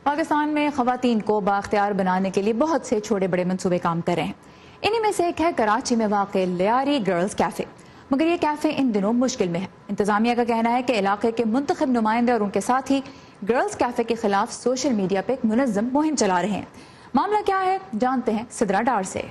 پاکستان میں خواتین کو بااختیار بنانے کے لیے بہت سے چھوٹے بڑے منصوبے کام کر رہے ہیں. انہی میں سے ایک ہے کراچی میں واقع لیاری گرلز کیفے. مگر یہ کیفے ان دنوں مشکل میں ہے. انتظامیہ کا کہنا ہے کہ علاقے کے منتخب نمائندے اور ان کے ساتھی گرلز کیفے کے خلاف سوشل میڈیا پہ ایک منظم مہم چلا رہے ہیں. معاملہ کیا ہے جانتے ہیں سدرا ڈار سے.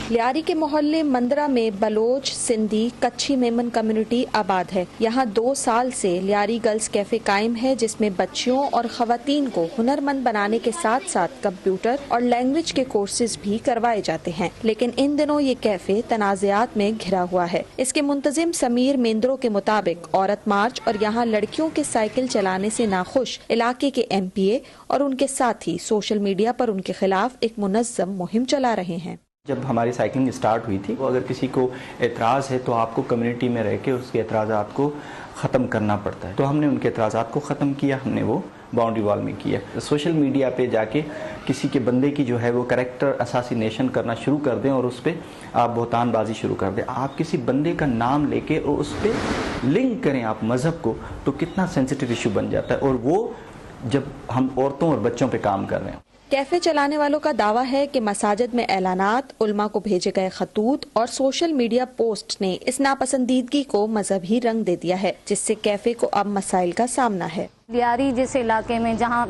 لیاری کے محلے مندرہ میں بلوچ، سندھی، کچھی میمن کمیونٹی آباد ہے. یہاں 2 سال سے لیاری گرلز کیفے قائم ہے جس میں بچیوں اور خواتین کو ہنرمند بنانے کے ساتھ ساتھ کمپیوٹر اور لینگویج کے کورسز بھی کروائے جاتے ہیں. لیکن ان دنوں یہ کیفے تنازعات میں گھرا ہوا ہے. اس کے منتظم سمیر میندرو کے مطابق عورت مارچ اور یہاں لڑکیوں کے سائیکل چلانے سے ناخوش علاقے کے MP اور ان کے ساتھی سوشل میڈیا پر ان کے خلاف ایک منظم مہم چلا رہے ہیں. جب ہماری سائیکلنگ سٹارٹ ہوئی تھی، اگر کسی کو اعتراض ہے تو آپ کو کمیونٹی میں رہ کے اس کے اعتراضات کو ختم کرنا پڑتا ہے. تو ہم نے ان کے اعتراضات کو ختم کیا، ہم نے وہ باؤنڈری وال میں کیا. سوشل میڈیا پہ جا کے کسی کے بندے کی جو ہے وہ کریکٹر اساسینیشن کرنا شروع کر دیں اور اس پہ آپ بہتان بازی شروع کر دیں. آپ کسی بندے کا نام لے کے اور اس پہ لنک کریں آپ مذہب کو، تو کتنا سینسٹیو ایشو بن جاتا ہے. اور وہ جب ہم عورتوں اور بچوں پہ کام کر رہے ہیں. کیفے چلانے والوں کا دعویٰ ہے کہ مساجد میں اعلانات، علماء کو بھیجے گئے خطوط اور سوشل میڈیا پوسٹ نے اس ناپسندیدگی کو مذہبی رنگ دے دیا ہے، جس سے کیفے کو اب مسائل کا سامنا ہے. لیاری جیسے علاقے میں جہاں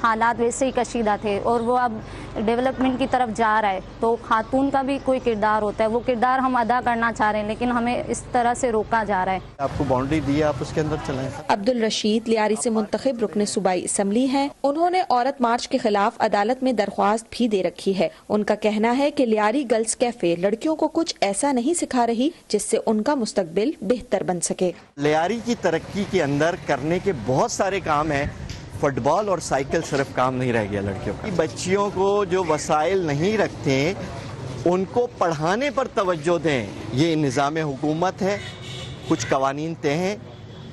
حالات ویسے ہی کشیدہ تھے اور وہ اب ڈیولپمنٹ کی طرف جا رہا ہے، تو خاتون کا بھی کوئی کردار ہوتا ہے. وہ کردار ہم ادا کرنا چاہ رہے ہیں لیکن ہمیں اس طرح سے روکا جا رہا ہے. آپ کو باؤنڈری دی ہے، آپ اس کے اندر چلیں. عبدالرشید لیاری سے منتخب رکن صوبائی اسمبلی ہیں. انہوں نے عورت مارچ کے خلاف عدالت میں درخواست بھی دے رکھی ہے. ان کا کہنا ہے کہ لیاری گرلز کیفے لڑکیوں کو کچھ ایسا نہیں سکھا رہی جس سے ان کا مستقبل بہتر بن سکے. لیاری کی ترقی کے اندر کرنے کے بہت سارے کام ہیں. فٹ بال اور سائیکل صرف کام نہیں رہ گیا لڑکیوں کا. بچیوں کو جو وسائل نہیں رکھتے ان کو پڑھانے پر توجہ دیں. یہ نظام حکومت ہے، کچھ قوانین طے ہیں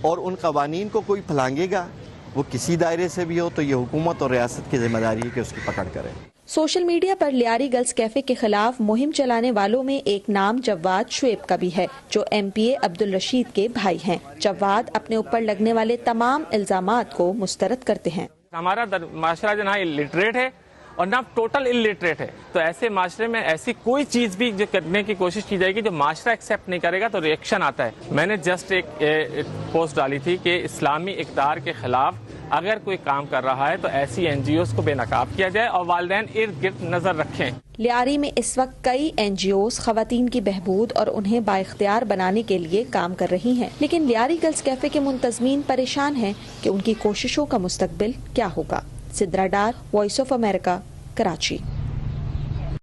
اور ان قوانین کو کوئی پھلانگے گا، وہ کسی دائرے سے بھی ہو، تو یہ حکومت اور ریاست کی ذمہ داری ہے کہ اس کی پکڑ کرے. سوشل میڈیا پر لیاری گرلز کیفے کے خلاف مہم چلانے والوں میں ایک نام جواد شعیب کا بھی ہے، جو MPA عبدالرشید کے بھائی ہیں. جواد اپنے اوپر لگنے والے تمام الزامات کو مسترد کرتے ہیں. ہمارا معاشرہ جو نہ الٹریٹ ہے اور نہ ٹوٹل الٹریٹ ہے، تو ایسے معاشرے میں ایسی کوئی چیز بھی جو کرنے کی کوشش کی جائے گی جو معاشرہ ایکسیپٹ نہیں کرے گا تو ریئیکشن آتا ہے. میں نے جسٹ ایک پوسٹ ڈالی تھی کہ اسلامی اقدار کے خلاف اگر کوئی کام کر رہا ہے تو ایسی NGOs کو بے نقاب کیا جائے اور والدین ارد گرد نظر رکھیں. لیاری میں اس وقت کئی NGOs خواتین کی بہبود اور انہیں بااختیار بنانے کے لیے کام کر رہی ہیں، لیکن لیاری گرلز کیفے کے منتظمین پریشان ہیں کہ ان کی کوششوں کا مستقبل کیا ہوگا. Sidra Dar, voice of America, Karachi.